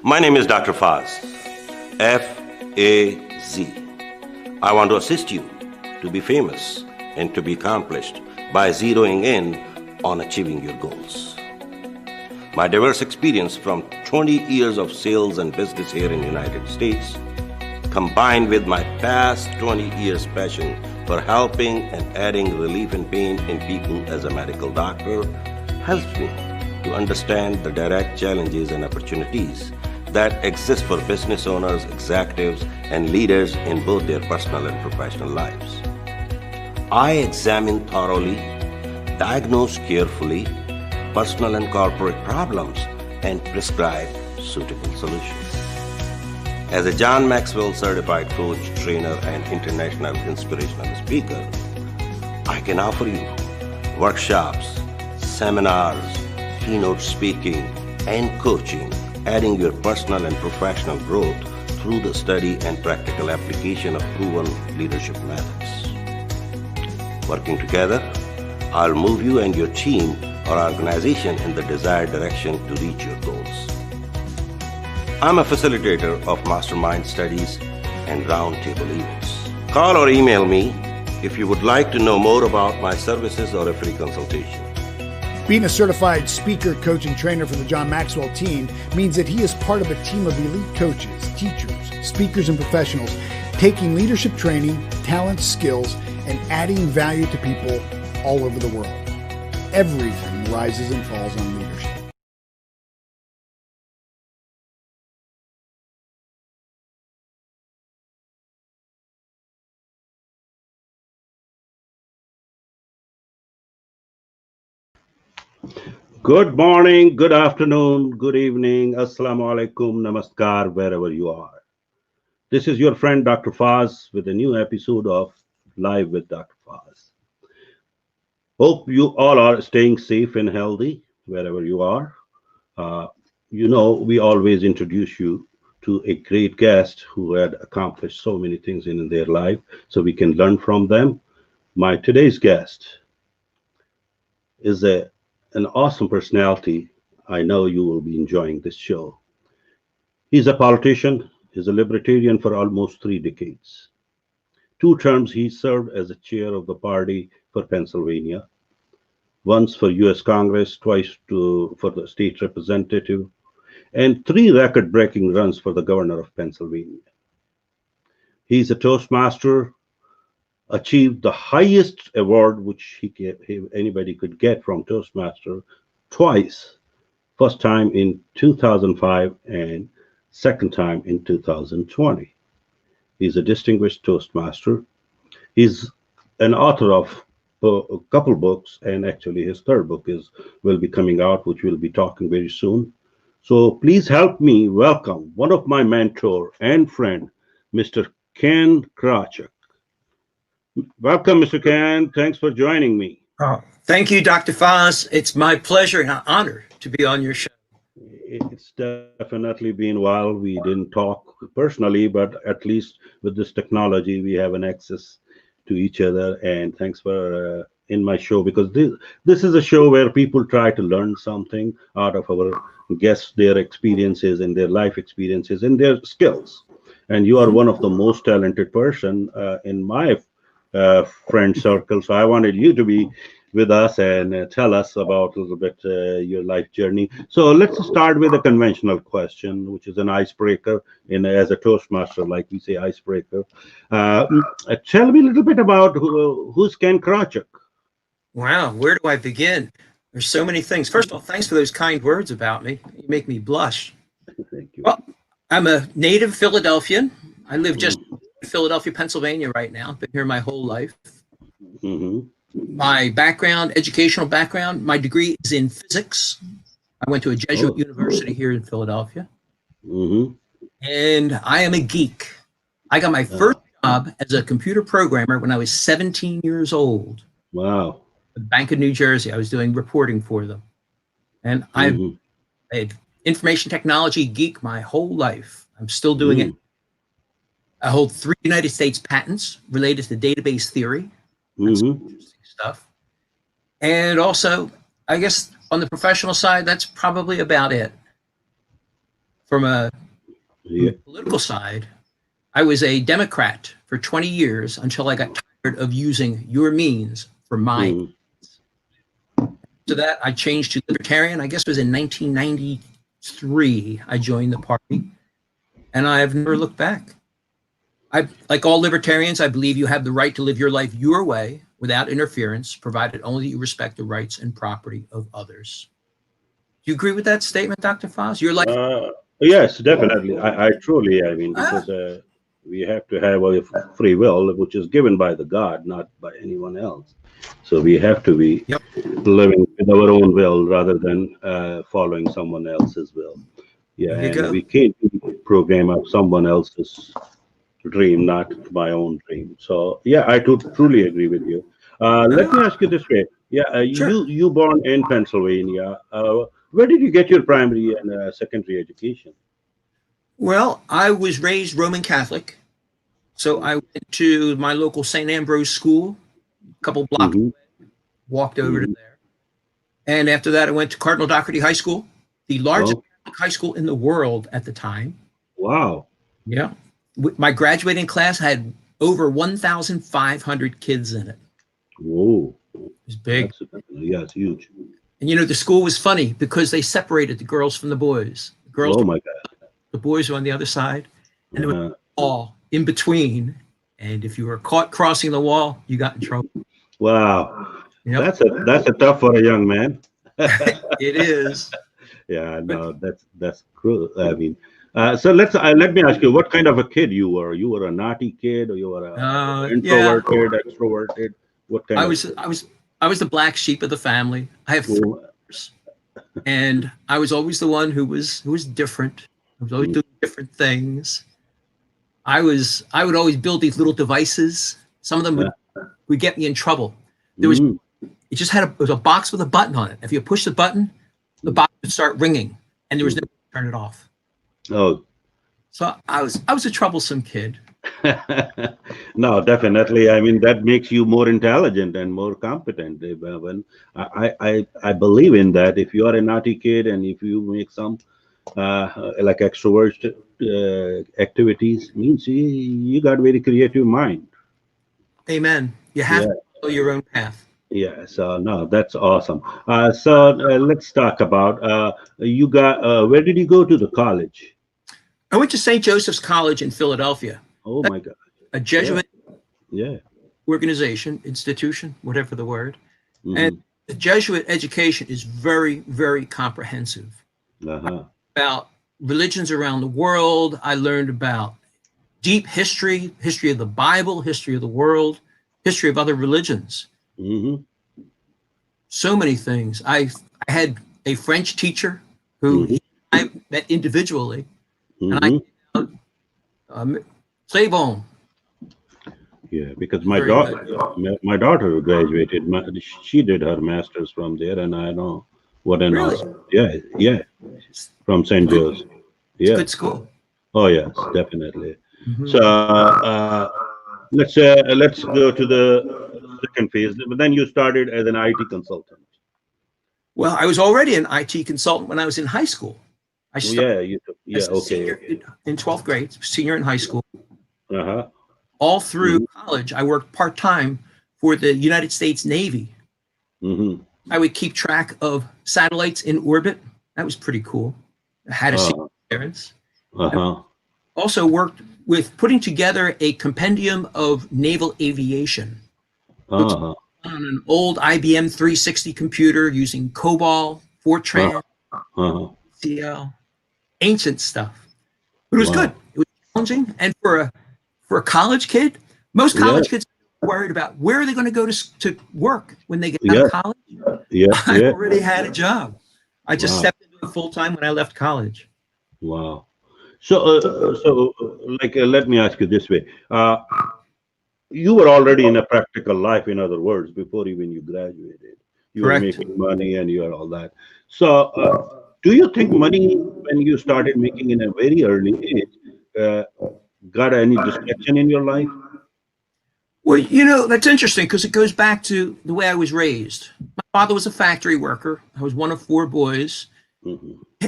My name is Dr. Faz, F-A-Z. I want to assist you to be famous and to be accomplished by zeroing in on achieving your goals. My diverse experience from 20 years of sales and business here in the United States, combined with my past 20 years passion for helping and adding relief and pain in people as a medical doctor, helps me to understand the direct challenges and opportunities that exist for business owners, executives, and leaders in both their personal and professional lives. I examine thoroughly, diagnose carefully personal and corporate problems, and prescribe suitable solutions. As a John Maxwell certified coach, trainer, and international inspirational speaker, I can offer you workshops, seminars, keynote speaking, and coaching, adding your personal and professional growth through the study and practical application of proven leadership methods. Working together, I'll move you and your team or organization in the desired direction to reach your goals. I'm a facilitator of mastermind studies and roundtable events. Call or email me if you would like to know more about my services or a free consultation. Being a certified speaker, coach, and trainer for the John Maxwell team means that he is part of a team of elite coaches, teachers, speakers, and professionals taking leadership training, talents, skills, and adding value to people all over the world. Everything rises and falls on leadership. Good morning, good afternoon, good evening, assalamu alaikum, namaskar, wherever you are. This is your friend Dr. Faz with a new episode of Live with Dr. Faz. Hope you all are staying safe and healthy wherever you are. We always introduce you to a great guest who had accomplished so many things in their life so we can learn from them. My today's guest is an awesome personality. I know you will be enjoying this show. He's a politician. He's a libertarian for almost 3 decades. 2 terms he served as a chair of the party for Pennsylvania, once for U.S. Congress, twice for the state representative, and 3 record-breaking runs for the governor of Pennsylvania. He's a Toastmaster, achieved the highest award which anybody could get from Toastmaster twice, first time in 2005 and second time in 2020. He's a Distinguished Toastmaster. He's an author of a couple books, and actually his 3rd book will be coming out, which we'll be talking very soon. So please help me welcome one of my mentor and friend, Mr. Ken Krawchuk. Welcome, Mr. Ken. Thanks for joining me. Oh, thank you, Dr. Faz. It's my pleasure and honor to be on your show. It's definitely been a while. We didn't talk personally, but at least with this technology, we have an access to each other. And thanks for in my show, because this is a show where people try to learn something out of our guests, their experiences and their life experiences and their skills. And you are one of the most talented person in my friend circle. So I wanted you to be with us and tell us about a little bit your life journey. So let's start with a conventional question, which is an icebreaker as a Toastmaster, like we say, icebreaker. Tell me a little bit about who's Ken Krawchuk. Wow, where do I begin? There's so many things. First of all, thanks for those kind words about me. You make me blush. Thank you. Well, I'm a native Philadelphian. I live just in Philadelphia, Pennsylvania right now. Been here my whole life. My background, educational background, my degree is in physics. I went to a Jesuit university here in Philadelphia. And I am a geek. I got my first job as a computer programmer when I was 17 years old. Wow. The Bank of New Jersey. I was doing reporting for them. And I'm an information technology geek my whole life. I'm still doing it. I hold 3 United States patents related to database theory. That's some interesting stuff. And also, I guess on the professional side, that's probably about it. from a Yeah. political side, I was a Democrat for 20 years until I got tired of using your means for mine. After that, I changed to Libertarian. I guess it was in 1993 I joined the party, and I have never looked back. Like all libertarians, I believe you have the right to live your life your way without interference, provided only you respect the rights and property of others. Do you agree with that statement, Dr. Foz? Your life? Yes, definitely. I truly, I mean, because we have to have a free will, which is given by the God, not by anyone else. So we have to be living with our own will rather than following someone else's will. Yeah, and we can't program up someone else's dream, not my own dream. So yeah, I truly agree with you. Let me ask you this way. Yeah, Sure. you born in Pennsylvania. Where did you get your primary and secondary education? Well, I was raised Roman Catholic, so I went to my local St. Ambrose school, a couple blocks away, walked over to there. And after that, I went to Cardinal Doherty High School, the largest high school in the world at the time. Wow. Yeah. My graduating class had over 1,500 kids in it. Whoa. It was big. Yeah, it's huge. And you know, the school was funny because they separated the girls from the boys. The girls, oh my God. The boys were on the other side, and there was a wall in between. And if you were caught crossing the wall, you got in trouble. Wow. Yep. That's a tough for a young man. It is. Yeah, no, that's cruel. I mean, so let me ask you, what kind of a kid you were? You were a naughty kid, or you were a introverted, extroverted? What kind? I was the black sheep of the family. I have 3 brothers, and I was always the one who was different. I was always doing different things. I would always build these little devices. Some of them would get me in trouble. There was it just had it was a box with a button on it. If you push the button, the box would start ringing, and there was no way to turn it off. Oh, so I was a troublesome kid. No, definitely. I mean, that makes you more intelligent and more competent. When I believe in that. If you are a naughty kid and if you make some like extrovert activities, means you got very creative mind. Amen. You have to follow your own path. Yeah. So no, that's awesome. So let's talk about you got. Where did you go to the college? I went to St. Joseph's College in Philadelphia. Oh my God. A Jesuit organization, institution, whatever the word. And the Jesuit education is very, very comprehensive. About religions around the world. I learned about deep history of the Bible, history of the world, history of other religions. So many things. I had a French teacher who I met individually, and I c'est bon. Yeah, because my daughter graduated. She did her master's from there, and I know what an awesome. Yeah, from St. Joe's. Yeah, good school. Oh yes, definitely. So let's go to the second phase. But then you started as an IT consultant. Well, I was already an IT consultant when I was in high school. I started in 12th grade, senior in high school. All through college, I worked part-time for the United States Navy. I would keep track of satellites in orbit. That was pretty cool. I had a secret clearance. Also worked with putting together a compendium of naval aviation. On an old IBM 360 computer using COBOL, Fortran, CL, ancient stuff. But it was good. It was challenging. And for a college kid, most college kids are worried about where are they going to go to work when they get out of college. I already had a job. I just stepped into it full time when I left college. Wow. So, let me ask you this way. You were already in a practical life, in other words, before even you graduated. You were making money and you had all that. So, do you think money, when you started making in a very early age, got any distraction in your life? Well, you know, that's interesting because it goes back to the way I was raised. My father was a factory worker. I was one of 4 boys.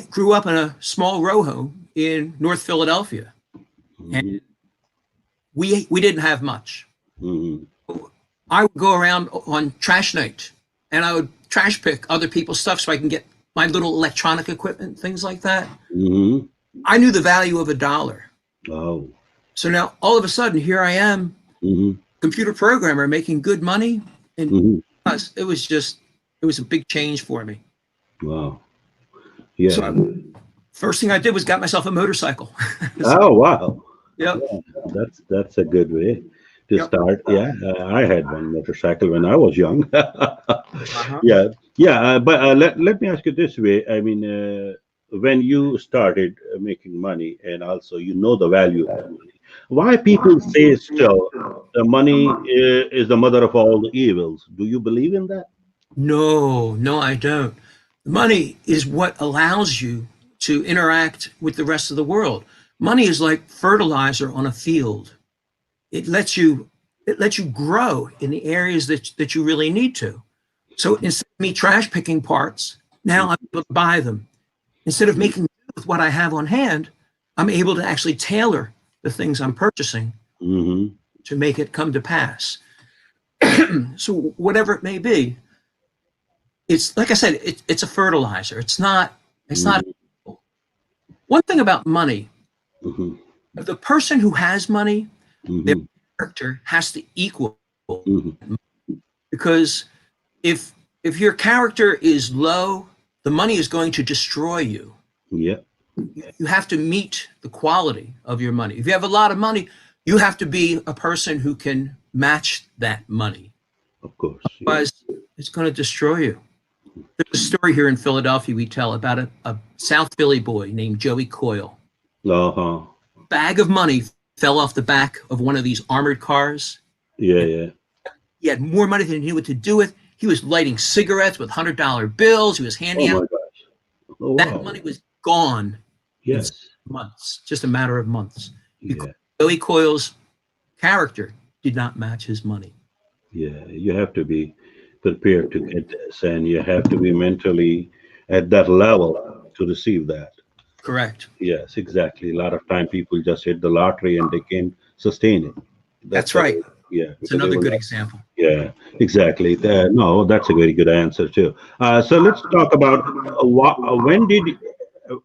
Grew up in a small row home in North Philadelphia. And we didn't have much. I would go around on trash night and I would trash pick other people's stuff so I can get my little electronic equipment, things like that. I knew the value of $1. Oh. So now all of a sudden here I am, computer programmer making good money. And it was a big change for me. Wow. Yeah. So first thing I did was got myself a motorcycle. Oh, wow. Yep. Yeah, that's a good way to start. Yeah, I had one motorcycle when I was young. Yeah. But let me ask you this way. I mean, when you started making money, and also you know the value of money, why people say still the money is the mother of all the evils? Do you believe in that? No, I don't. Money is what allows you to interact with the rest of the world. Money is like fertilizer on a field. It lets you grow in the areas that you really need to. So instead of me trash picking parts, now I'm able to buy them. Instead of making do with what I have on hand, I'm able to actually tailor the things I'm purchasing to make it come to pass. So whatever it may be, it's like I said, it's a fertilizer. It's not. One thing about money, the person who has money, their character has to equal. Because if your character is low, the money is going to destroy you. Yeah. You have to meet the quality of your money. If you have a lot of money, you have to be a person who can match that money. Of course. Otherwise, it's going to destroy you. There's a story here in Philadelphia we tell about a South Philly boy named Joey Coyle. Bag of money fell off the back of one of these armored cars. Yeah. He had more money than he knew what to do with. He was lighting cigarettes with $100 bills. He was handing out. Oh, wow. That money was gone. Yes. In months, just a matter of months. Yeah. Joey Coyle's character did not match his money. Yeah, you have to be prepared to get this, and you have to be mentally at that level to receive that. Correct. Yes, exactly. A lot of time people just hit the lottery and they can't sustain it. That's right. Yeah. It's another good example. Yeah, exactly. No, that's a very good answer too. So let's talk about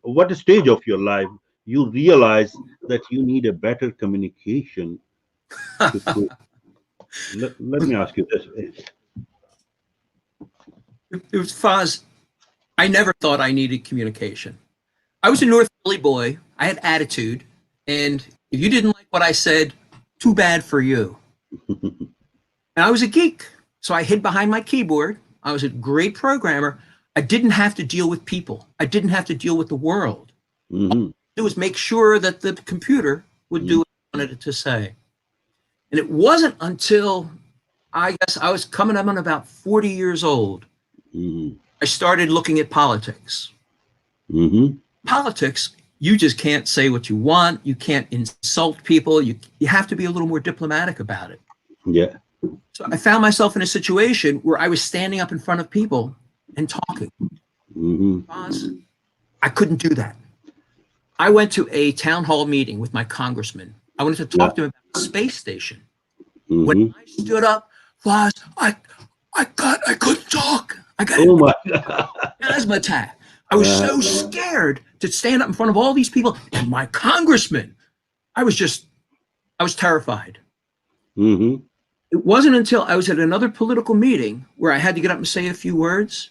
what stage of your life you realize that you need a better communication. Let me ask you this. It was Foz. I never thought I needed communication. I was a North Philly boy. I had attitude. And if you didn't like what I said, too bad for you. And I was a geek. So I hid behind my keyboard. I was a great programmer. I didn't have to deal with people. I didn't have to deal with the world. All I had to do was make sure that the computer would do what I wanted it to say. And it wasn't until I guess I was coming up on about 40 years old, I started looking at politics. Politics, you just can't say what you want. You can't insult people. You have to be a little more diplomatic about it. Yeah. So I found myself in a situation where I was standing up in front of people and talking. I couldn't do that. I went to a town hall meeting with my congressman. I wanted to talk to him about the space station. When I stood up, Foz, I couldn't talk. I got an asthma attack. I was so scared to stand up in front of all these people and my congressman. I was terrified. It wasn't until I was at another political meeting where I had to get up and say a few words.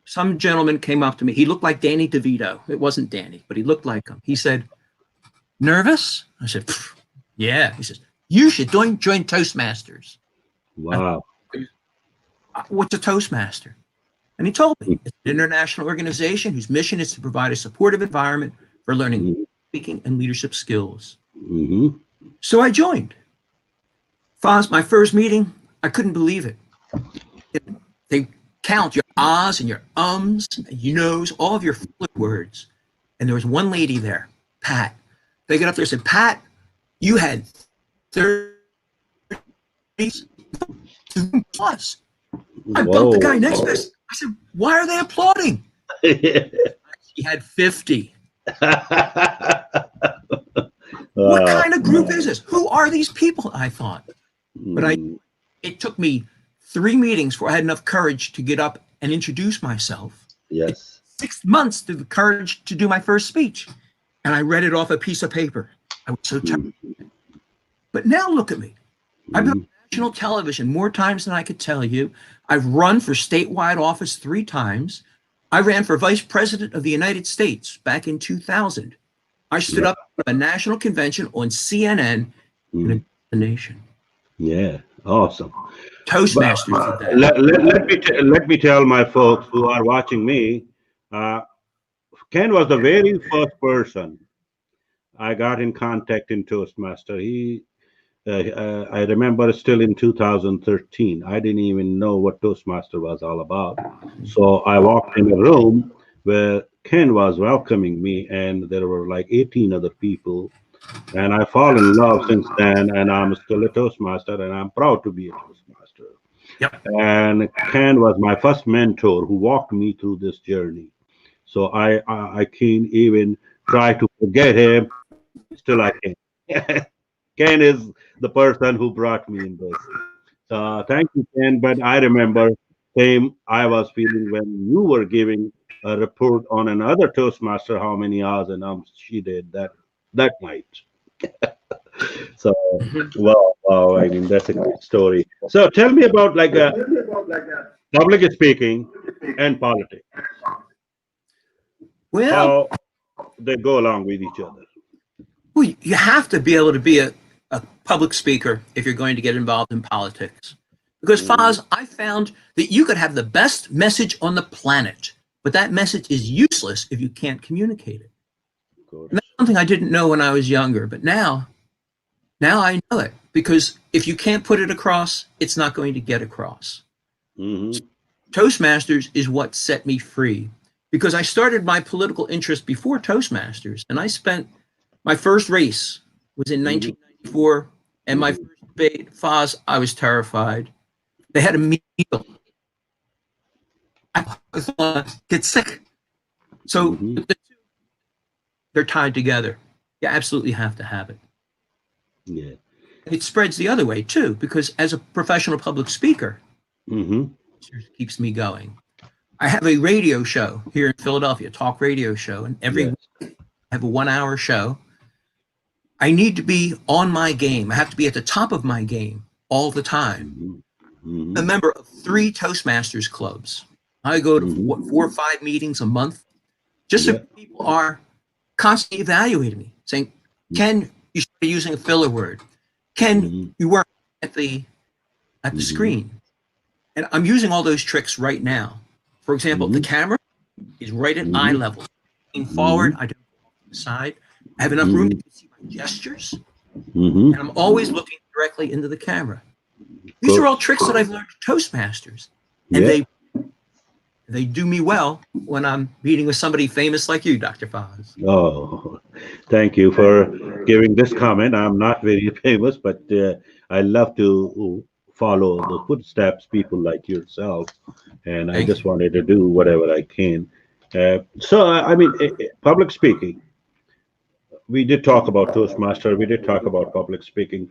Some gentleman came up to me. He looked like Danny DeVito. It wasn't Danny, but he looked like him. He said, "Nervous?" I said, "Yeah." He says, "You should join Toastmasters." Wow. What's a Toastmaster? And he told me it's an international organization whose mission is to provide a supportive environment for learning speaking and leadership skills. So I joined. Foz, my first meeting, I couldn't believe it. They count your ahs and your ums, and your no's, all of your fluid words. And there was one lady there, Pat. They got up there and said, "Pat, you had 30 plus." I bumped the guy next to us. I said, "Why are they applauding?" She had 50. What kind of group is this? Who are these people? I thought. But it took me 3 meetings before I had enough courage to get up and introduce myself. Yes. 6 months to the courage to do my first speech. And I read it off a piece of paper. I was so tired. But now look at me. I've been on national television more times than I could tell you. I've run for statewide office 3 times. I ran for vice president of the United States back in 2000. I stood up at a national convention on CNN in the nation. Yeah, awesome. Toastmasters did that. Let me tell my folks who are watching me, Ken was the very first person I got in contact in Toastmaster. I remember still in 2013, I didn't even know what Toastmaster was all about. So I walked in a room where Ken was welcoming me, and there were like 18 other people. And I fall in love since then, and I'm still a Toastmaster, and I'm proud to be a Toastmaster. Yep. And Ken was my first mentor who walked me through this journey. So I can't even try to forget him. Still I can. Ken is the person who brought me in this. So thank you, Ken. But I remember same I was feeling when you were giving a report on another Toastmaster, how many hours and she did that night. So wow, I mean that's a great story. So tell me about like public speaking and politics. Well, How they go along with each other. well, you have to be able to be a public speaker if you're going to get involved in politics. Because Foz, I found that you could have the best message on the planet, but that message is useless if you can't communicate it. And that's something I didn't know when I was younger, but now I know it, because if you can't put it across, it's not going to get across. Toastmasters is what set me free, because I started my political interest before Toastmasters, and I spent my first race was in 1994, and my first debate, Foz, I was terrified. They had a meal. I was get sick. So the two, they're tied together. You absolutely have to have it. Yeah. It spreads the other way too, because as a professional public speaker, it keeps me going. I have a radio show here in Philadelphia, talk radio show, and every week I have a 1-hour show. I need to be on my game. I have to be at the top of my game all the time. I'm a member of 3 Toastmasters clubs. I go to 4 or 5 meetings a month, just so people are constantly evaluating me, saying, Ken, you should be using a filler word. Ken, you weren't at the screen. And I'm using all those tricks right now. For example, the camera is right at eye level. Looking forward, I don't go to the side. I have enough room to see my gestures. And I'm always looking directly into the camera. These are all tricks that I've learned at Toastmasters. And they do me well when I'm meeting with somebody famous like you, Dr. Foz. Oh, thank you for giving this comment. I'm not very famous, but I love to follow the footsteps, people like yourself, and I just wanted to do whatever I can. So, I mean, public speaking, we did talk about Toastmaster, we did talk about public speaking,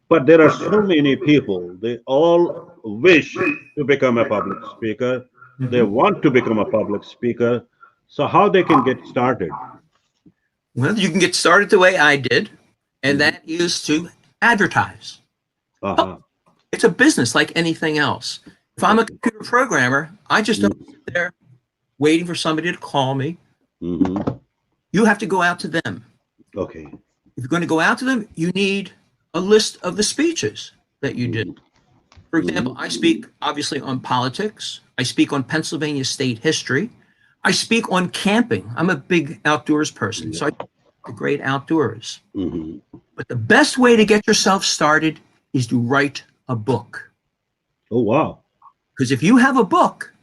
but there are so many people, they all wish to become a public speaker. They want to become a public speaker. So how they can get started? Well, you can get started the way I did, and that is to advertise. It's a business like anything else. If I'm a computer programmer, I just don't sit there waiting for somebody to call me. You have to go out to them. Okay. If you're going to go out to them, you need a list of the speeches that you did. For example, I speak obviously on politics. I speak on Pennsylvania state history. I speak on camping. I'm a big outdoors person, so I speak the great outdoors. But the best way to get yourself started is to write a book. Oh, wow. Because if you have a book,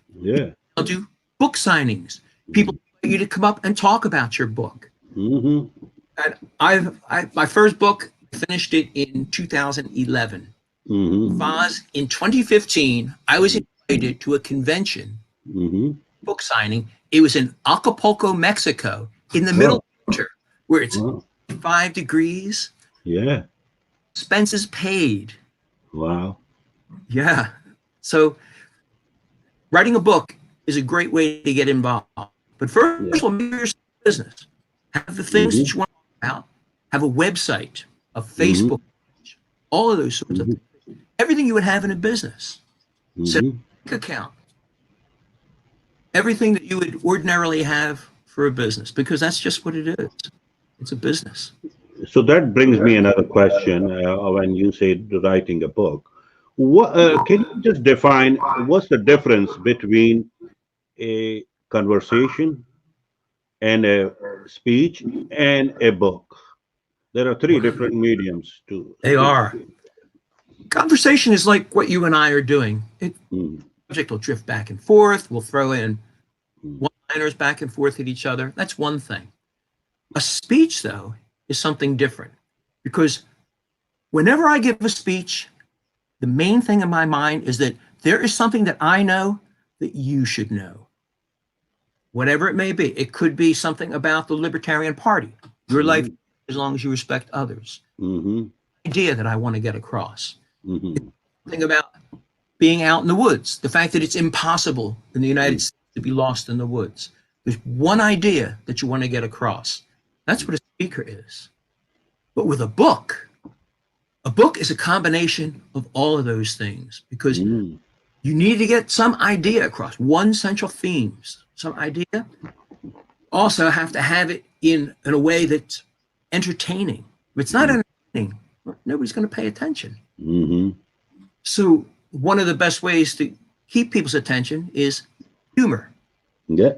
I'll do book signings. People want you to come up and talk about your book. And my first book, finished it in 2011. Foz, in 2015, I was invited to a convention, book signing It was in Acapulco, Mexico, in the middle of winter, where it's 5 degrees. Yeah. Expenses paid. Wow. Yeah. So writing a book is a great way to get involved. But first of all, make your business. Have the things that you want to talk about. Have a website, a Facebook page, all of those sorts of things. Everything you would have in a business. Set a bank account. Everything that you would ordinarily have for a business, because that's just what it is. It's a business. So that brings me another question. When you say writing a book, what can you just define what's the difference between a conversation and a speech and a book? There are 3 different mediums to They speak. are. Conversation is like what you and I are doing. Subject will drift back and forth. We'll throw in one-liners back and forth at each other. That's one thing. A speech, though, is something different, because whenever I give a speech, the main thing in my mind is that there is something that I know that you should know. Whatever it may be. It could be something about the Libertarian Party, your life, as long as you respect others. Idea that I want to get across. Something about being out in the woods, the fact that it's impossible in the United States to be lost in the woods. There's one idea that you want to get across. That's what a speaker is. But with a book is a combination of all of those things, because you need to get some idea across, one central theme, some idea. Also have to have it in a way that's entertaining. If it's not entertaining, nobody's going to pay attention. So one of the best ways to keep people's attention is humor. Yeah.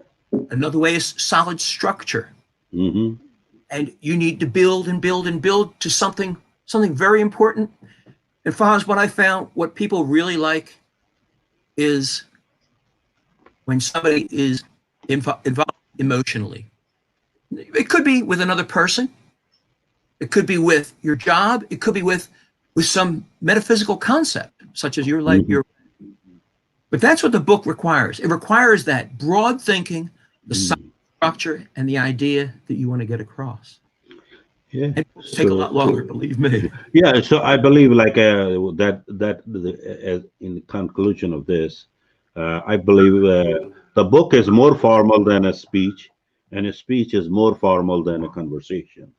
Another way is solid structure. And you need to build and build and build to something very important. And Foz, what I found, what people really like is when somebody is involved emotionally. It could be with another person. It could be with your job. It could be with some metaphysical concept, such as your life. But that's what the book requires. It requires that broad thinking, the structure, and the idea that you want to get across. Yeah, and it will take a lot longer, believe me. Yeah, so I believe like in the conclusion of this, I believe the book is more formal than a speech, and a speech is more formal than a conversation.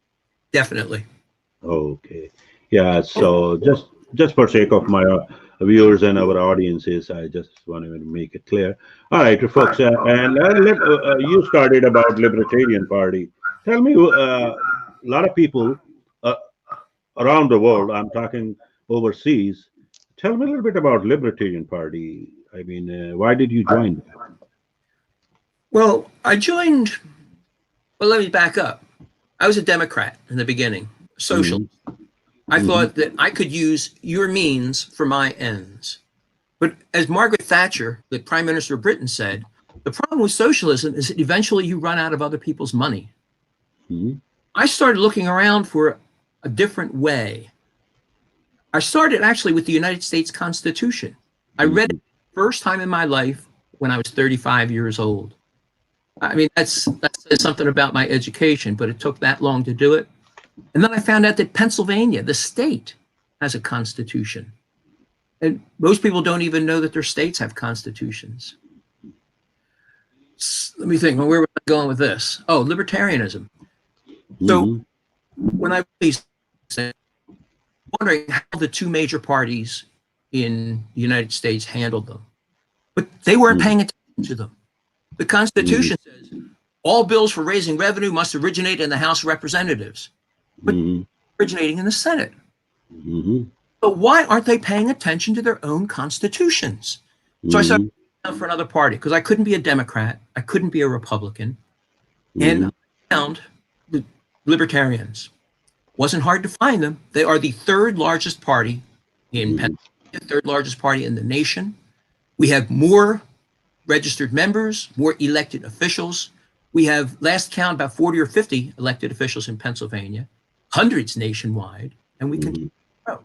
Definitely. Okay. Yeah, so just for sake of my viewers and our audiences, I just want to make it clear. All right, folks, and you started about Libertarian Party. Tell me, a lot of people around the world, I'm talking overseas, tell me a little bit about Libertarian Party. I mean, why did you join that? Well, I joined, well, let me back up. I was a Democrat in the beginning, socialist. I thought that I could use your means for my ends. But as Margaret Thatcher, the Prime Minister of Britain, said, the problem with socialism is that eventually you run out of other people's money. I started looking around for a different way. I started actually with the United States Constitution. I read it the first time in my life when I was 35 years old. I mean, that says something about my education, but it took that long to do it. And then I found out that Pennsylvania, the state, has a constitution. And most people don't even know that their states have constitutions. Let me think, where was I going with this? Oh, libertarianism. So when I was wondering how the 2 major parties in the United States handled them, but they weren't paying attention to them. The Constitution says all bills for raising revenue must originate in the House of Representatives, but originating in the Senate. But why aren't they paying attention to their own constitutions? So I started looking for another party, because I couldn't be a Democrat, I couldn't be a Republican, and I found the Libertarians. Wasn't hard to find them. They are the 3rd largest party in Pennsylvania, 3rd largest party in the nation. We have more registered members, more elected officials. We have, last count, about 40 or 50 elected officials in Pennsylvania, hundreds nationwide, and we continue to grow.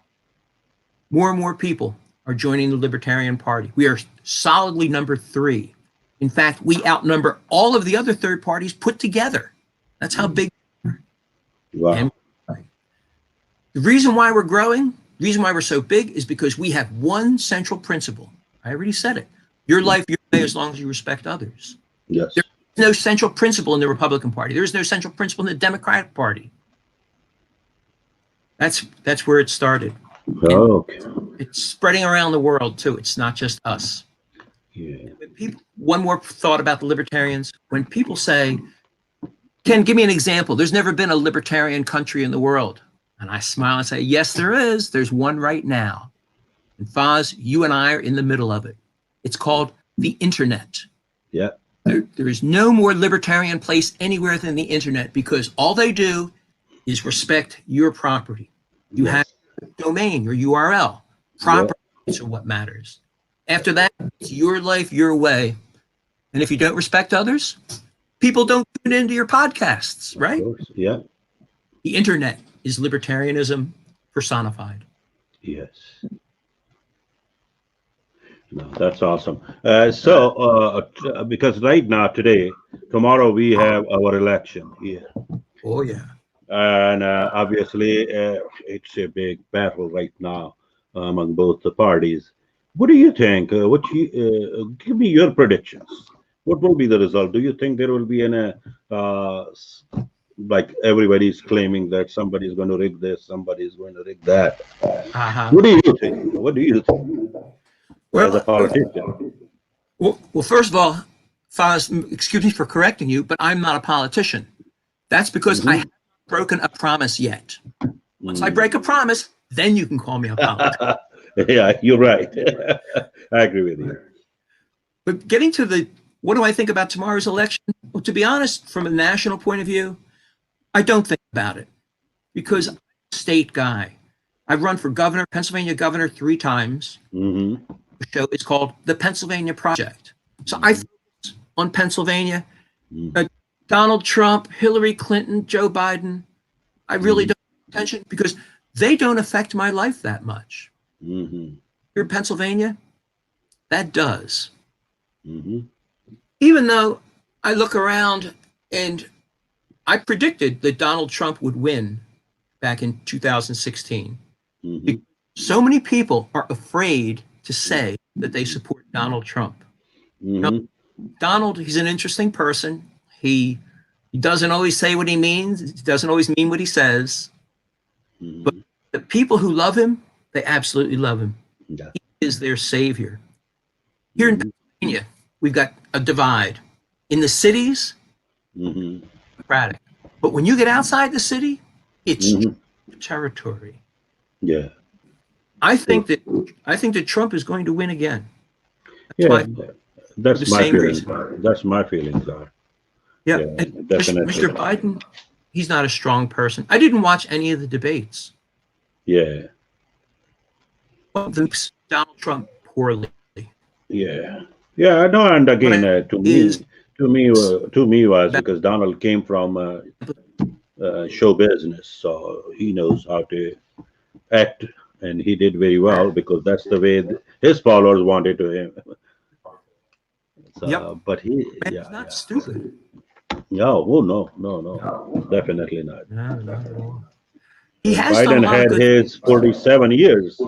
More and more people are joining the Libertarian Party. We are solidly number 3. In fact, we outnumber all of the other third parties put together. That's how big we are. Wow. And the reason why we're growing, the reason why we're so big is because we have one central principle. I already said it. Your life, your way, as long as you respect others. Yes. There's no central principle in the Republican Party. There's no central principle in the Democratic Party. That's where it started. Okay. It's spreading around the world too. It's not just us. Yeah. One more thought about the libertarians. When people say, Ken, give me an example. There's never been a libertarian country in the world. And I smile and say, yes, there is. There's one right now. And Foz, you and I are in the middle of it. It's called the internet. Yeah. There is no more libertarian place anywhere than the internet, because all they do is respect your property. You have a domain, your URL. Property are what matters. After that, it's your life, your way. And if you don't respect others, people don't tune into your podcasts, right? Of course. Yeah. The internet is libertarianism personified. Yes. No, that's awesome. Because right now, tomorrow we have our election here. Oh, yeah. And obviously, it's a big battle right now among both the parties. What do you think? Give me your predictions. What will be the result? Do you think there will be like everybody's claiming that somebody's going to rig this, somebody's going to rig that? What do you think? What do you think? As a politician. Well, first of all, Foz, excuse me for correcting you, but I'm not a politician. That's because I haven't broken a promise yet. Once I break a promise, then you can call me a politician. Yeah, you're right. I agree with you. But getting to what do I think about tomorrow's election? Well, to be honest, from a national point of view, I don't think about it, because I'm a state guy. I've run for governor, Pennsylvania governor 3 times. The show is called The Pennsylvania Project. So I focus on Pennsylvania. Donald Trump, Hillary Clinton, Joe Biden, I really don't pay attention because they don't affect my life that much. Here in Pennsylvania, that does. Even though I look around and I predicted that Donald Trump would win back in 2016. So many people are afraid to say that they support Donald Trump. Now, Donald, he's an interesting person. He doesn't always say what he means. He doesn't always mean what he says. But the people who love him, they absolutely love him. He is their savior. Here in Pennsylvania, we've got a divide. In the cities, Democratic. But when you get outside the city, it's territory. Yeah. I think that Trump is going to win again. That's my feelings. That's my feelings are. Yeah, and definitely. Mr. Biden, he's not a strong person. I didn't watch any of the debates. Yeah. Donald Trump poorly. Yeah. Yeah. No, and again, to me was because Donald came from show business, so he knows how to act, and he did very well because that's the way his followers wanted to him. So, but he's not stupid. No, no, definitely not. No. He has Biden had his 47 years.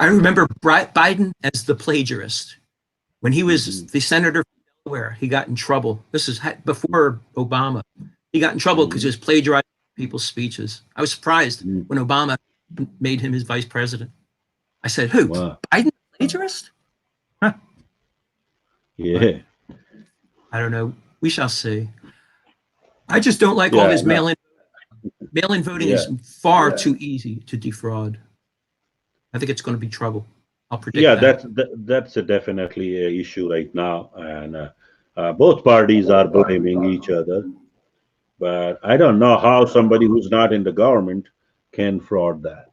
I remember Biden as the plagiarist. When he was the senator from Delaware, he got in trouble. This is before Obama. He got in trouble because he was plagiarizing people's speeches. I was surprised when Obama made him his vice president. I said, who? Wow. Biden plagiarist? Huh. Yeah. I don't know. We shall see. I just don't like all this mail-in. Mail-in voting is far too easy to defraud. I think it's going to be trouble. I'll predict that. That's definitely an issue right now, and both parties are blaming each other. But I don't know how somebody who's not in the government can fraud that.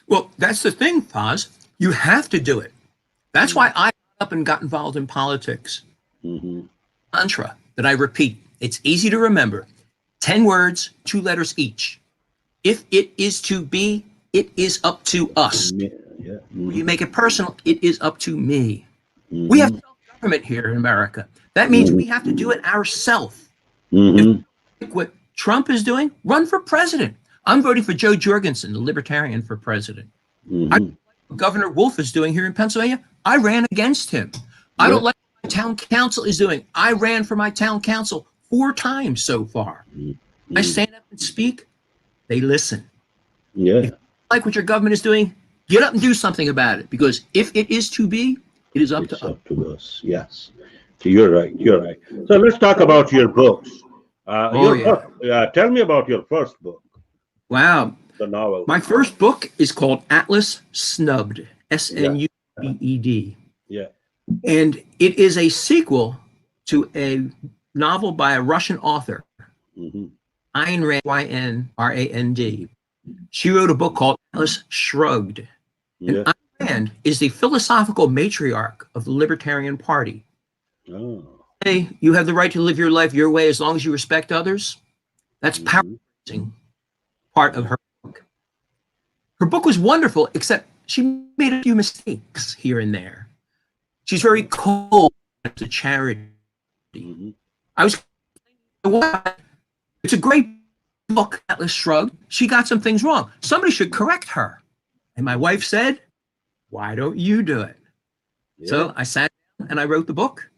Well, that's the thing, Foz. You have to do it. That's why I got up and got involved in politics. Mantra that I repeat. It's easy to remember. 10 words, 2 letters each. If it is to be, it is up to us. Yeah. When you make it personal, it is up to me. We have self-government here in America. That means we have to do it ourselves. If what Trump is doing, run for president. I'm voting for Joe Jorgensen, the Libertarian, for president. I don't like what Governor Wolf is doing here in Pennsylvania. I ran against him. I don't like what my town council is doing. I ran for my town council 4 times so far. I stand up and speak. They listen. Yeah. If you like what your government is doing, get up and do something about it. Because if it is to be, it is up It's to us. up to us. Yes. So you're right. You're right. So let's talk about your books. Tell me about your first book, Wow. the novel. My first book is called Atlas Snubbed, Snubbed. Yeah. And it is a sequel to a novel by a Russian author, Ayn Rand, Y-N-R-A-N-D. She wrote a book called Atlas Shrugged. And Ayn Rand is the philosophical matriarch of the Libertarian Party. Oh. Hey, you have the right to live your life your way as long as you respect others. That's paraphrasing part of her book. Her book was wonderful, except she made a few mistakes here and there. She's very cold to charity. I was, it's a great book, Atlas Shrugged. She got some things wrong. Somebody should correct her. And my wife said, why don't you do it? Yeah. So I sat down and I wrote the book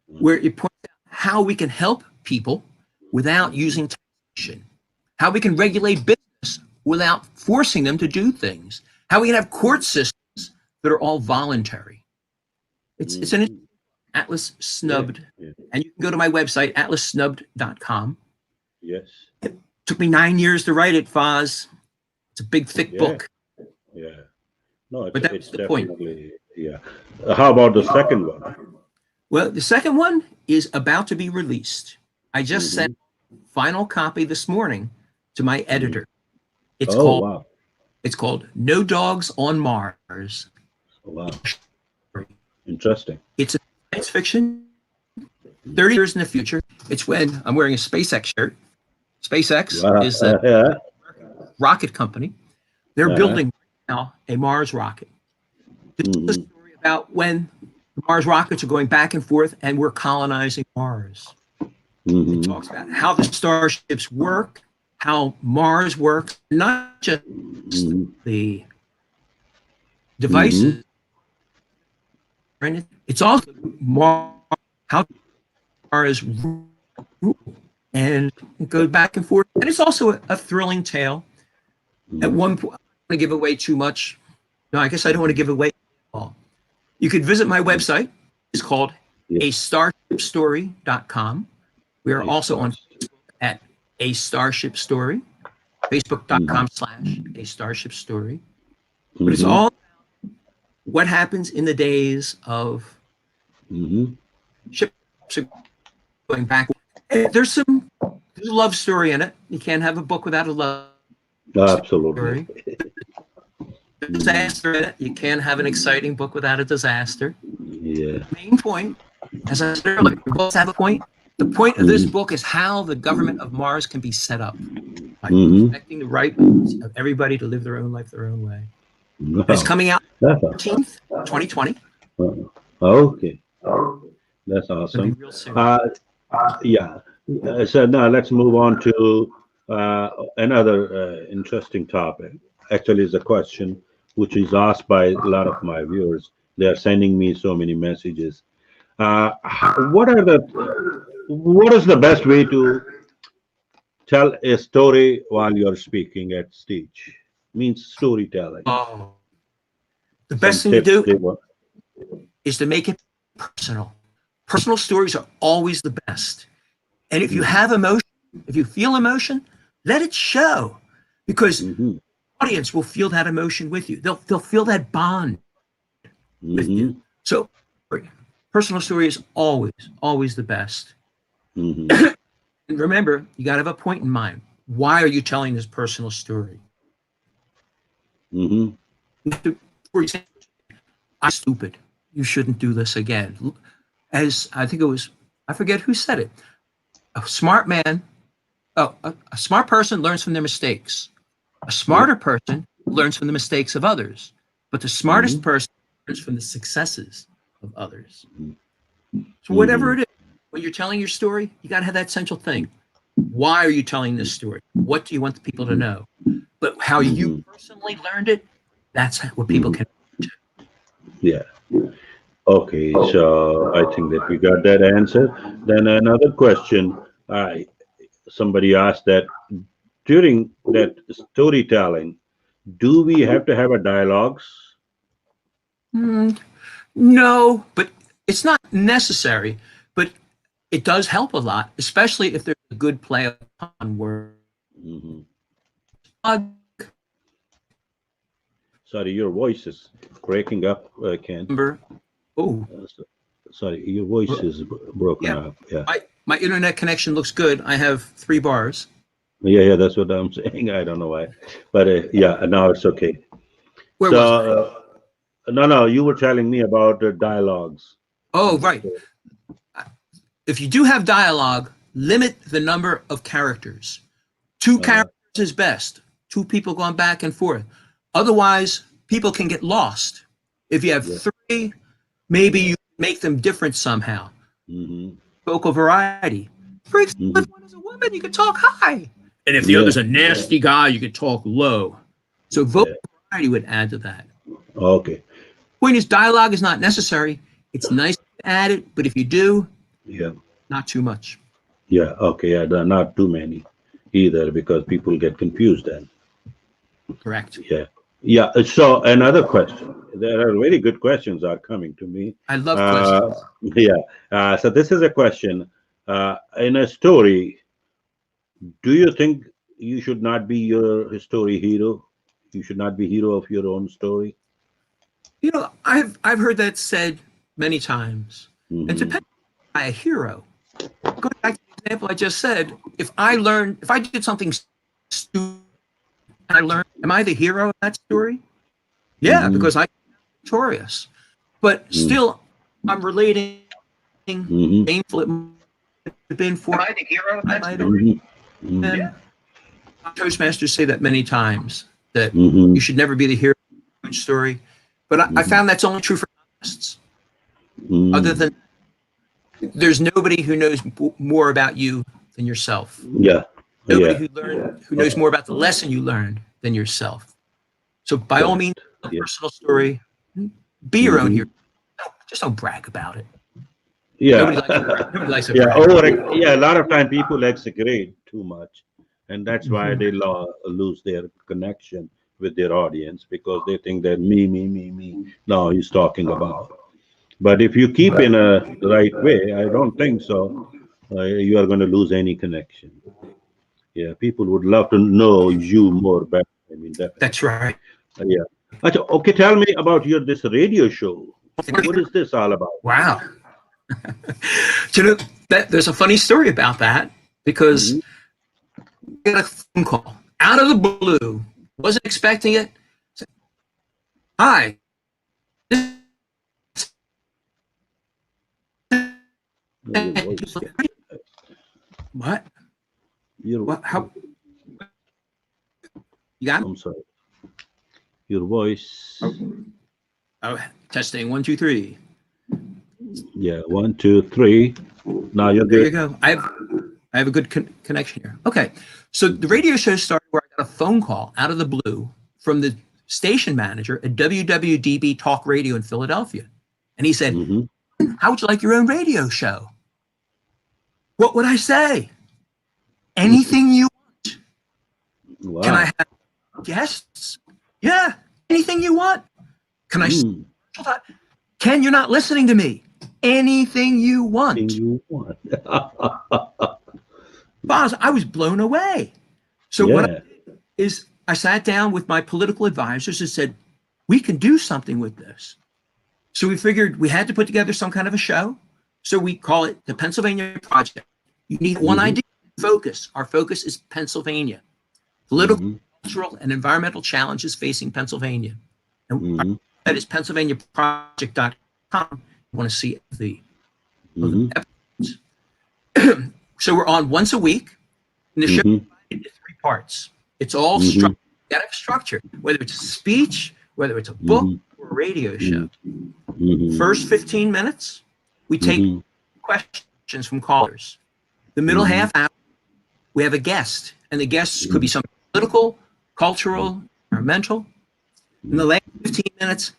where it points out how we can help people without using taxation, how we can regulate business without forcing them to do things, how we can have court systems that are all voluntary. It's an Atlas Snubbed, and you can go to my website, atlassnubbed.com. Yes. It took me 9 years to write it, Foz. It's a big, thick book. Yeah. No, but that's the point. Yeah. How about the second one? Well, the second one is about to be released. I just sent final copy this morning to my editor. It's It's called No Dogs on Mars. Oh, wow. Interesting. It's a science fiction. 30 years in the future. It's when I'm wearing a SpaceX shirt. SpaceX is a rocket company. They're building now a Mars rocket. This is a story about when the Mars rockets are going back and forth and we're colonizing Mars. It talks about how the starships work, how Mars works, not just the devices. It's also Mars, how Mars rule, and it goes back and forth. And it's also a thrilling tale. At one point, I don't want to give away too much. No, I guess I don't want to give away all. You could visit my website. It's called astarshipstory.com. We are also on Facebook at A Starship Story, facebook.com/A Starship Story. But it's all about what happens in the days of ships going back. There's a love story in it. You can't have a book without a love story. Disaster in it. You can't have an exciting book without a disaster. Yeah. The main point, as I said earlier, we both have a point. The point of this book is how the government of Mars can be set up by respecting the right of everybody to live their own life their own way. Wow. It's coming out 14th, 2020. Okay. That's awesome. So now let's move on to another interesting topic. Actually, it's a question which is asked by a lot of my viewers. They are sending me so many messages. What is the best way to tell a story while you're speaking at stage? Means storytelling. The best thing to do is to make it personal. Personal stories are always the best. And if you have emotion, if you feel emotion, let it show, because the audience will feel that emotion with you. They'll feel that bond with you. So personal story is always the best. And remember, you got to have a point in mind. Why are you telling this personal story? For example, I'm stupid. You shouldn't do this again. As I think it was, I forget who said it. A smart person learns from their mistakes. A smarter person learns from the mistakes of others. but the smartest person learns from the successes of others. So whatever it is, when you're telling your story, you got to have that central thing. Why are you telling this story? What do you want the people to know? But how you personally learned it, that's what people can do. Yeah. Okay, so I think that we got that answer. Then another question, somebody asked that during that storytelling, do we have to have a dialogues? No, but it's not necessary, but it does help a lot, especially if there's a good play on words. Sorry, your voice is breaking up, Ken. Oh, sorry, your voice is broken up. Yeah. My internet connection looks good. I have 3 bars. Yeah, that's what I'm saying. I don't know why, but yeah, now it's okay. Where was I? No, you were telling me about dialogues. Oh, right. If you do have dialogue, limit the number of characters. 2 characters is best. 2 people going back and forth. Otherwise, people can get lost. If you have 3, maybe you make them different somehow. Vocal variety. For example, if one is a woman, you can talk high. And if the other's a nasty guy, you can talk low. So vocal variety would add to that. Okay. Point is, dialogue is not necessary. It's nice to add it, but if you do, not too much. Yeah, okay, not too many either, because people get confused then. Correct. Yeah, so another question. There are very good questions are coming to me. I love questions. So this is a question. In a story, do you think you should not be your story hero? You should not be hero of your own story? You know, I've heard that said many times. It depends on a hero. Going back to the example I just said, if I did something stupid, I learned, am I the hero of that story? Yeah, because I'm victorious. But still, I'm relating painful it might have been for. Am I the hero of that story? And Toastmasters say that many times, that you should never be the hero of your own story. But I found that's only true for artists. Other than, there's nobody who knows more about you than yourself. Nobody who knows more about the lesson you learned than yourself. So by all means, a personal story, be your own hero. Just don't brag about it. Nobody likes to brag. A lot of time people exaggerate too much, and that's why they lose their connection with their audience, because they think that me. No, he's talking about. But if you keep in a right way, I don't think so. You are going to lose any connection. Yeah, people would love to know you more better. I mean, that's right. Yeah. Okay, tell me about this radio show. What is this all about? Wow. You know, there's a funny story about that, because I got a phone call out of the blue. Wasn't expecting it. Hi. What? What? How? You got it? I'm sorry. Your voice. Oh, testing 1, 2, 3. Yeah, 1, 2, 3. Now you're there. Good. You go. I have a good connection here. Okay, so the radio show started where I got a phone call out of the blue from the station manager at WWDB Talk Radio in Philadelphia, and he said, "How would you like your own radio show?" What would I say? Anything you want. Wow. Can I have guests? Yeah, anything you want. Can I? Ken, you're not listening to me. Anything you want. Boss, I was blown away. So what I did is I sat down with my political advisors and said, we can do something with this. So we figured we had to put together some kind of a show. So we call it the Pennsylvania Project. You need one idea, focus. Our focus is Pennsylvania. Political, cultural, and environmental challenges facing Pennsylvania. And that is PennsylvaniaProject.com. You want to see the episodes. So we're on once a week, and the show is divided into 3 parts. It's all structure, structure, whether it's speech, whether it's a book or a radio show. Mm-hmm. First 15 minutes, we take questions from callers. The middle half hour, we have a guest, and the guests could be something political, cultural, or mental. In the last 15 minutes,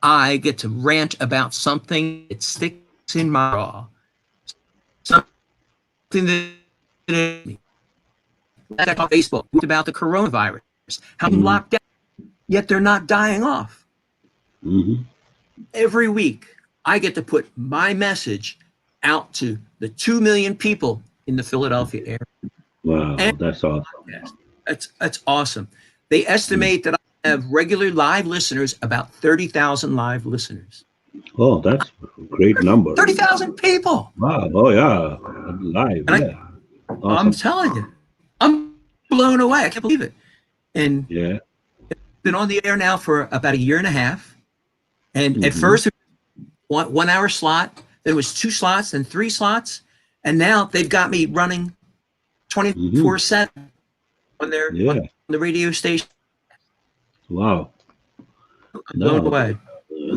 I get to rant about something that sticks in my craw. Something that I talk Facebook about the coronavirus, how I'm locked down, yet they're not dying off. Every week, I get to put my message out to the 2 million people in the Philadelphia area. Wow, And that's awesome. That's awesome. They estimate that I have regular live listeners, about 30,000 live listeners. Oh, that's a great number. 30,000 people. Wow. Oh, yeah. Live. And Yeah. Awesome. I'm telling you, I'm blown away. I can't believe it. And Yeah. been on the air now for about a year and a half. And at first, it was 1 hour slot. Then it was 2 slots, then 3 slots. And now they've got me running 24/7 on their on the radio station. Wow. I'm blown away.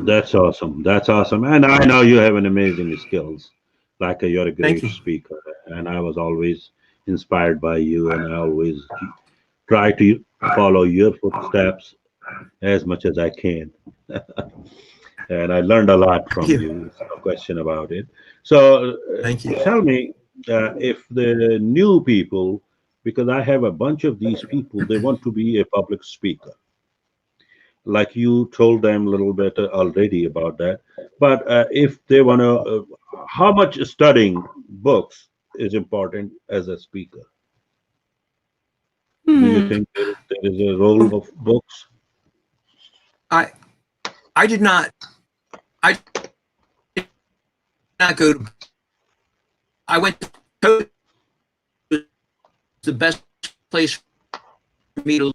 That's awesome. That's awesome. And I know you have an amazing skills. Like you're a great speaker. And I was always inspired by you. And I always try to follow your footsteps as much as I can. And I learned a lot from you. No question about it. So tell me, if the new people, because I have a bunch of these people, they want to be a public speaker. Like you told them a little bit already about that. But if they want to, how much studying books is important as a speaker? Do you think there is a role of books? I did not go to, I went to the best place for me to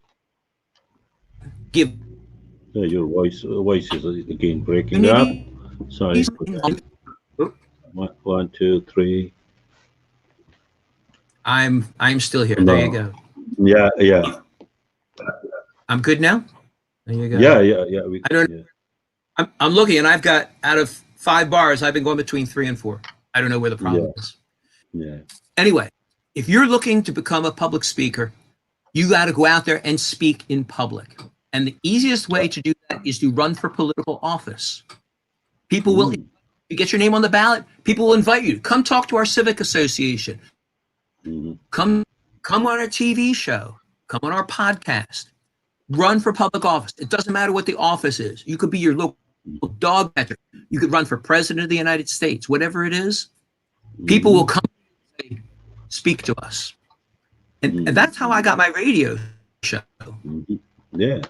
give. Your voice is again breaking up. Sorry. 1, 2, 3. I'm still here. There you go. Yeah. I'm good now. There you go. Yeah. I'm looking, and I've got, out of 5 bars, I've been going between 3 and 4. I don't know where the problem is. Yeah. Anyway, if you're looking to become a public speaker, you got to go out there and speak in public. And the easiest way to do that is to run for political office. People will, you get your name on the ballot, people will invite you. Come talk to our civic association. Come on a TV show. Come on our podcast. Run for public office. It doesn't matter what the office is. You could be your local dog catcher. You could run for president of the United States. Whatever it is, people will come and say, speak to us. And that's how I got my radio show. Yeah.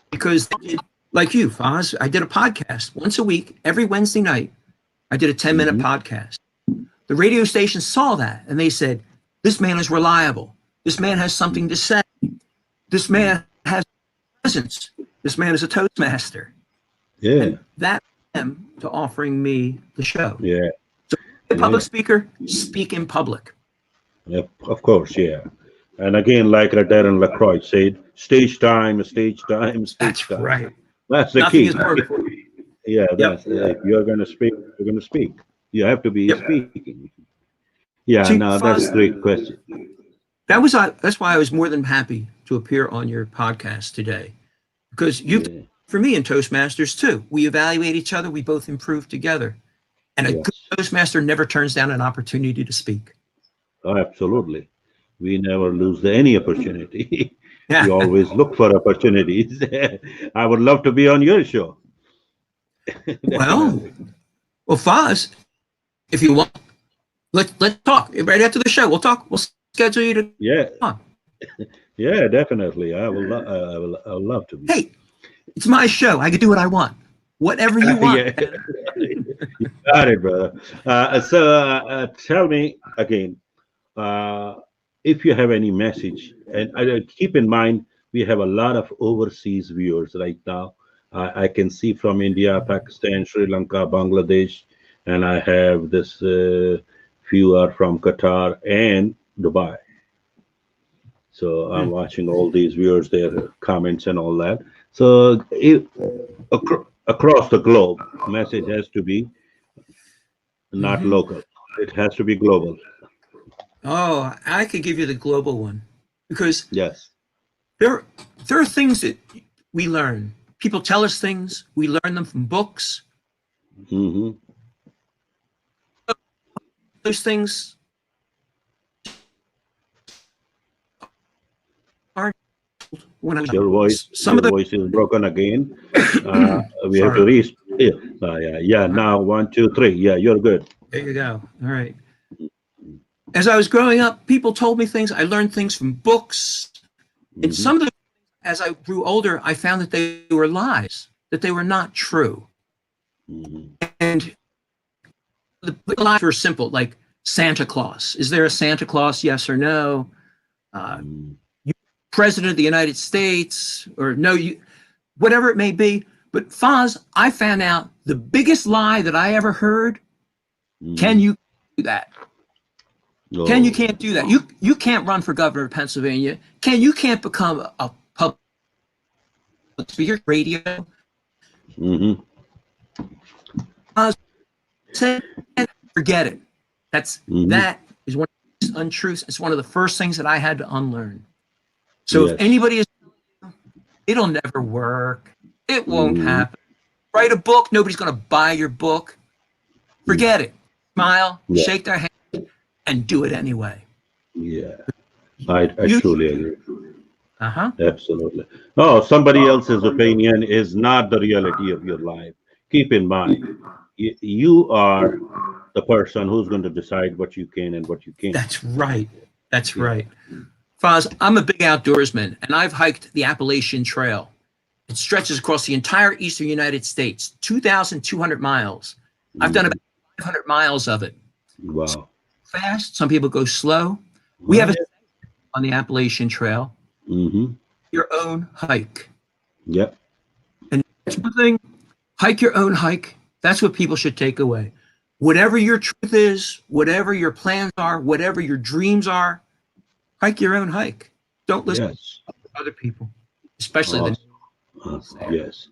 Because like you, Foz, I did a podcast once a week, every Wednesday night. I did a 10-minute podcast. The radio station saw that and they said, this man is reliable. This man has something to say. This man has presence. This man is a Toastmaster. Yeah. And that them to offering me the show. Yeah. So a public speaker, speak in public. Yeah, of course, yeah. And again, like Darren LaCroix said, stage time. That's right. That's the Nothing key. is more important. Yeah, that's if you're going to speak, you're going to speak. You have to be speaking. Yeah, that's a great question. That's why I was more than happy to appear on your podcast today, because you've for me and Toastmasters too. We evaluate each other. We both improve together, and a good Toastmaster never turns down an opportunity to speak. Oh, absolutely. We never lose any opportunity. We always look for opportunities. I would love to be on your show. well, Foz, if you want, let's talk right after the show. We'll talk. We'll schedule you to. Yeah. Come on. Yeah, definitely. I will love to be. Hey, it's my show. I can do what I want. Whatever you want. You got it, brother. So tell me again, if you have any message, and keep in mind, we have a lot of overseas viewers right now. I can see from India, Pakistan, Sri Lanka, Bangladesh, and I have this few are from Qatar and Dubai. So I'm watching all these viewers, their comments and all that. So across the globe, message has to be not local. It has to be global. Oh, I could give you the global one because Yes. there are things that we learn. People tell us things. We learn them from books. Mm-hmm. Those things aren't when I was Your voice, some of your the voice is broken again. We have to sorry. yeah. Now 1, 2, 3. Yeah, you're good. There you go. All right. As I was growing up, people told me things. I learned things from books. And Mm-hmm. some of them, as I grew older, I found that they were lies, that they were not true. Mm-hmm. And the lies were simple, like Santa Claus. Is there a Santa Claus? Yes or no? You President of the United States, or no, you, whatever it may be. But Foz, I found out the biggest lie that I ever heard. Can you do that? Oh. Ken, you can't do that. You can't run for governor of Pennsylvania. Ken, you can't become a public speaker, radio. Mm-hmm. Forget it. That is one of these untruths. It's one of the first things that I had to unlearn. So if anybody is, it'll never work. It won't happen. Write a book. Nobody's going to buy your book. Forget it. Smile, shake their hand, and do it anyway. Yeah, I truly agree. Absolutely. Oh, somebody else's opinion is not the reality of your life. Keep in mind, you are the person who's going to decide what you can and what you can't. That's right. That's right. Foz, I'm a big outdoorsman, and I've hiked the Appalachian Trail. It stretches across the entire eastern United States, 2,200 miles. I've done about 500 miles of it. Wow. Some fast, some people go slow. We have a on the Appalachian Trail. Your own hike. Yep. And that's one thing, hike your own hike. That's what people should take away. Whatever your truth is, whatever your plans are, whatever your dreams are, hike your own hike. Don't listen to other people, especially yes.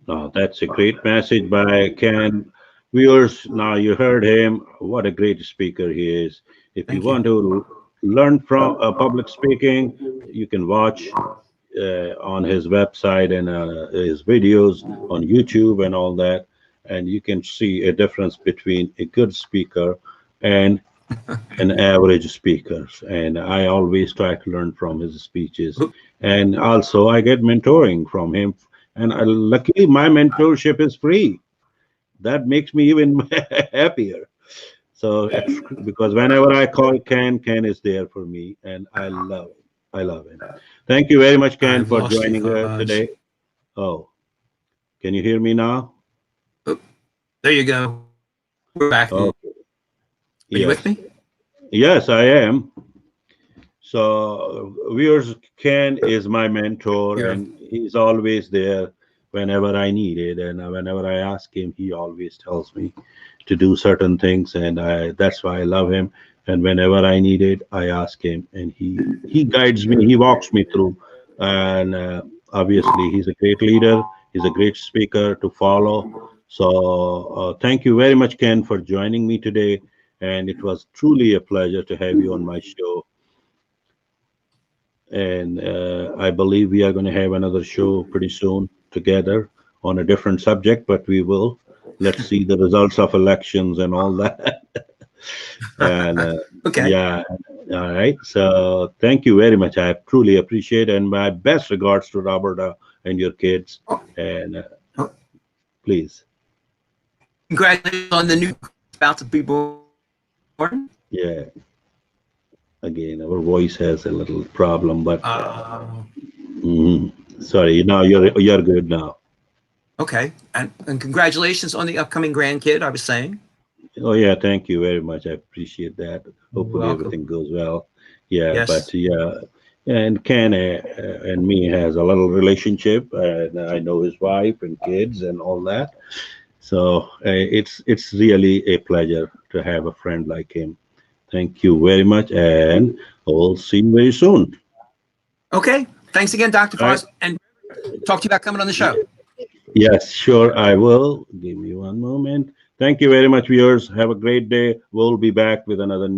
That's a great message by Ken. Viewers, now you heard him. What a great speaker he is. If you want to learn from public speaking, you can watch on his website and his videos on YouTube and all that. And you can see a difference between a good speaker and an average speaker. And I always try to learn from his speeches. And also I get mentoring from him. And luckily my mentorship is free. That makes me even happier. So because whenever I call Ken is there for me, and I love it. I love it. Thank you very much, Ken, for joining us today. Oh, can you hear me now? Oh, there you go. We're back. Okay. Are you with me? Yes, I am. So viewers, Ken is my mentor, and he's always there whenever I need it, and whenever I ask him, he always tells me to do certain things, and that's why I love him. And whenever I need it, I ask him, and he guides me, he walks me through. And obviously, he's a great leader. He's a great speaker to follow. So thank you very much, Ken, for joining me today. And it was truly a pleasure to have you on my show. And I believe we are going to have another show pretty soon together on a different subject, but we will. Let's see the results of elections and all that. And yeah, all right. So thank you very much. I truly appreciate it. And my best regards to Roberta and your kids. And please. Congratulations on the new about to be born. Yeah. Again, our voice has a little problem, but sorry. Now you're good now. Okay, and congratulations on the upcoming grandkid. I was saying. Oh yeah, thank you very much. I appreciate that. Hopefully everything goes well. Yeah, yes. But yeah, and Ken and me has a little relationship, and I know his wife and kids and all that. So it's really a pleasure to have a friend like him. Thank you very much, and we'll see you very soon. Okay, thanks again, Dr. Foz. And talk to you about coming on the show. Yes, sure, I will. Give me one moment. Thank you very much, viewers. Have a great day. We'll be back with another new